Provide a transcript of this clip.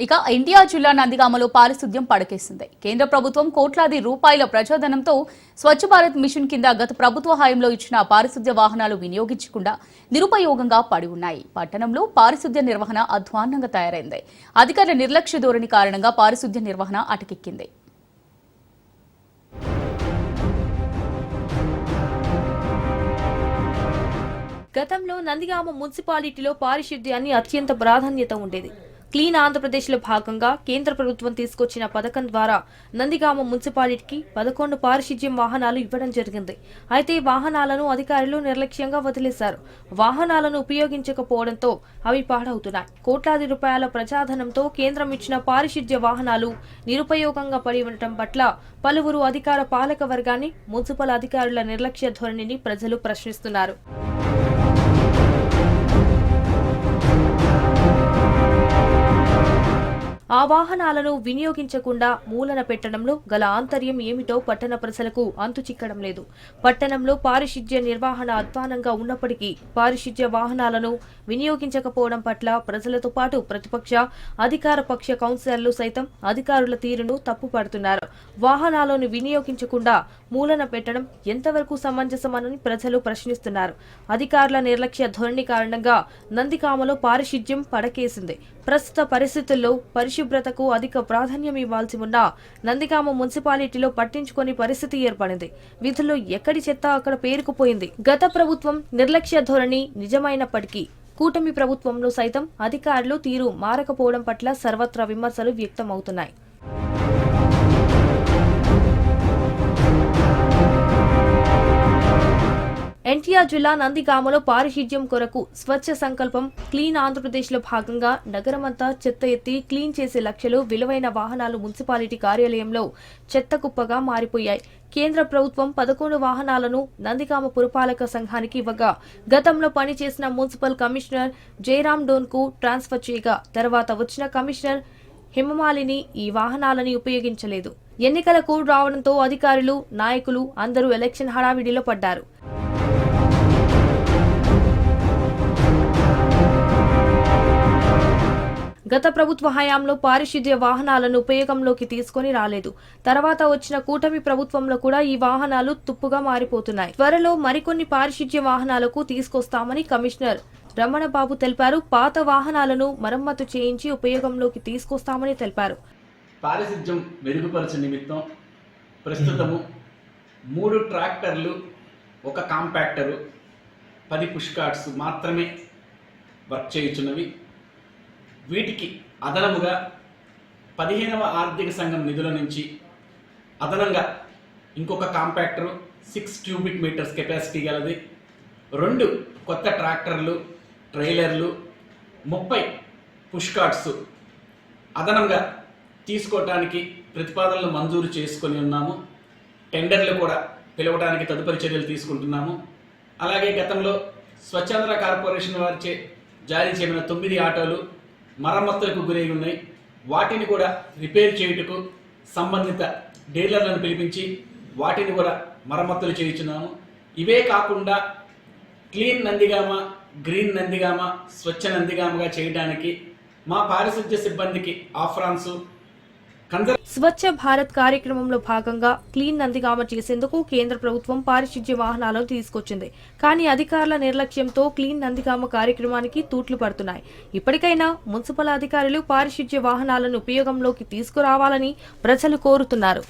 ఇక ఇండియా జిల్లా నందిగామలో పారిశుద్ధ్యం పడకేసింది. కేంద్ర ప్రభుత్వం కోట్లాది రూపాయల ప్రజాధనంతో స్వచ్ఛ భారత్ మిషన్ కింద గత ప్రభుత్వ హయాంలో ఇచ్చిన పారిశుద్ధ్య వాహనాలు వినియోగించకుండా నిరుపయోగంగా పడి ఉన్నాయి. పట్టణంలో పారిశుద్ధ్య నిర్వహణ అధ్వాన్నంగా తయారైంది. అధికారుల నిర్లక్ష్య ధోరణి కారణంగా పారిశుద్ధ్య నిర్వహణ అటకెక్కింది. గతంలో నందిగామ మున్సిపాలిటీలో పారిశుద్ధ్యాన్ని అత్యంత ప్రాధాన్యత ఉండేది. క్లీన్ ఆంధ్రప్రదేశ్లో భాగంగా కేంద్ర ప్రభుత్వం తీసుకొచ్చిన పథకం ద్వారా నందిగామ మున్సిపాలిటీకి 11 పారిశుద్ధ్యం వాహనాలు ఇవ్వడం జరిగింది. అయితే వాహనాలను అధికారులు నిర్లక్ష్యంగా వదిలేశారు. వాహనాలను ఉపయోగించకపోవడంతో అవి పాడవుతున్నాయి. కోట్లాది రూపాయల ప్రజాధనంతో కేంద్రం ఇచ్చిన పారిశుద్ధ్య వాహనాలు నిరుపయోగంగా పడి ఉండటం పట్ల పలువురు అధికార పాలక వర్గాన్ని, మున్సిపల్ అధికారుల నిర్లక్ష్య ధోరణిని ప్రజలు ప్రశ్నిస్తున్నారు. ఆ వాహనాలను వినియోగించకుండా మూలన పెట్టడంలో గల ఆంతర్యం ఏమిటో పట్టణ ప్రజలకు అంతు చిక్కడం లేదు. పట్టణంలో పారిశుద్ధ్య నిర్వహణ అధ్వానంగా ఉన్నప్పటికీ పారిశుద్ధ్య వాహనాలను వినియోగించకపోవడం పట్ల ప్రజలతో పాటు ప్రతిపక్ష, అధికార పక్ష కౌన్సిలర్లు సైతం అధికారుల తీరును తప్పుపడుతున్నారు. వాహనాలను వినియోగించకుండా మూలన పెట్టడం ఎంతవరకు సమంజసమని ప్రజలు ప్రశ్నిస్తున్నారు. అధికారుల నిర్లక్ష్య ధోరణి కారణంగా నందిగామలో పారిశుద్ధ్యం పడకేసింది. ప్రస్తుత పరిస్థితుల్లో పరిశుభ్రతకు అధిక ప్రాధాన్యం ఇవ్వాల్సి ఉన్నా నందిగామ మున్సిపాలిటీలో పట్టించుకొని పరిస్థితి ఏర్పడింది. విధుల్లో ఎక్కడి చెత్త అక్కడ పేరుకుపోయింది. గత ప్రభుత్వం నిర్లక్ష్య ధోరణి నిజమైనప్పటికీ కూటమి ప్రభుత్వంలో సైతం అధికారులు తీరు మారకపోవడం పట్ల సర్వత్రా విమర్శలు వ్యక్తమవుతున్నాయి. ఎన్టీఆర్ జిల్లా నందిగామలో పారిశుద్ధ్యం కొరకు స్వచ్ఛ సంకల్పం క్లీన్ ఆంధ్రప్రదేశ్లో భాగంగా నగరమంతా చెత్త ఎత్తి క్లీన్ చేసే లక్ష్యంలో విలువైన వాహనాలు మున్సిపాలిటీ కార్యాలయంలో చెత్త కుప్పగా మారిపోయాయి. కేంద్ర ప్రభుత్వం 11 వాహనాలను నందిగామ పురపాలక సంఘానికి ఇవ్వగా గతంలో పనిచేసిన మున్సిపల్ కమిషనర్ జయరాం డోన్కు ట్రాన్స్ఫర్ చేయగా తర్వాత వచ్చిన కమిషనర్ హిమమాలిని ఈ వాహనాలని ఉపయోగించలేదు. ఎన్నికల కోడ్ రావడంతో అధికారులు, నాయకులు అందరూ ఎలక్షన్ హడావిడిలో పడ్డారు. గత ప్రభుత్వ హయాంలో పారిశుద్ధ్య వాహనాలను ఉపయోగంలోకి తీసుకొని రాలేదు. తర్వాత వచ్చిన కూటమి ప్రభుత్వంలో కూడా ఈ వాహనాలు తుప్పుగా మారిపోతున్నాయి. త్వరలో మరికొన్ని పారిశుద్ధ్య వాహనాలకు తీసుకొస్తామని కమిషనర్ రమణబాబు తెలిపారు. పాత వాహనాలను మరమ్మతు చేయించి ఉపయోగంలోకి తీసుకొస్తామని తెలిపారు. పారిశుద్ధ్యం మెరుగుపరచే నిమిత్తం ప్రస్తుతము 3 ట్రాక్టర్లు, 1 కాంపాక్టరు, 10 పుష్ కార్ట్స్ మాత్రమే వర్క్ చేయుచున్నవి. వీటికి అదనముగా 15వ ఆర్థిక సంఘం నిధుల నుంచి అదనంగా ఇంకొక కాంపాక్టరు 6 క్యూబిక్ మీటర్స్ కెపాసిటీ గలది, 2 కొత్త ట్రాక్టర్లు, ట్రైలర్లు, 30 పుష్ కార్ట్స్ అదనంగా తీసుకోవటానికి ప్రతిపాదనలు మంజూరు చేసుకొని ఉన్నాము. టెండర్లు కూడా పిలవడానికి తదుపరి చర్యలు తీసుకుంటున్నాము. అలాగే గతంలో స్వచ్ఛాంధ్ర కార్పొరేషన్ వారిచే జారీ చేయబడిన 9 ఆటోలు మరమ్మతులకు గురై ఉన్నాయి. వాటిని కూడా రిపేర్ చేయుటకు సంబంధిత డీలర్లను పిలిపించి వాటిని కూడా మరమ్మతులు చేయించున్నాము. ఇవే కాకుండా క్లీన్ నందిగామ, గ్రీన్ నందిగామ, స్వచ్ఛ నందిగామగా చేయడానికి మా పారిశుద్ధ్య సిబ్బందికి ఆఫ్రాన్సు స్వచ్ఛ భారత్ కార్యక్రమంలో భాగంగా క్లీన్ నందిగామ చేసేందుకు కేంద్ర ప్రభుత్వం పారిశుద్ధ్య వాహనాలను తీసుకొచ్చింది. కానీ అధికారుల నిర్లక్ష్యంతో క్లీన్ నందిగామ కార్యక్రమానికి తూట్లు పడుతున్నాయి. ఇప్పటికైనా మున్సిపల్ అధికారులు పారిశుద్ధ్య వాహనాలను ఉపయోగంలోకి తీసుకురావాలని ప్రజలు కోరుతున్నారు.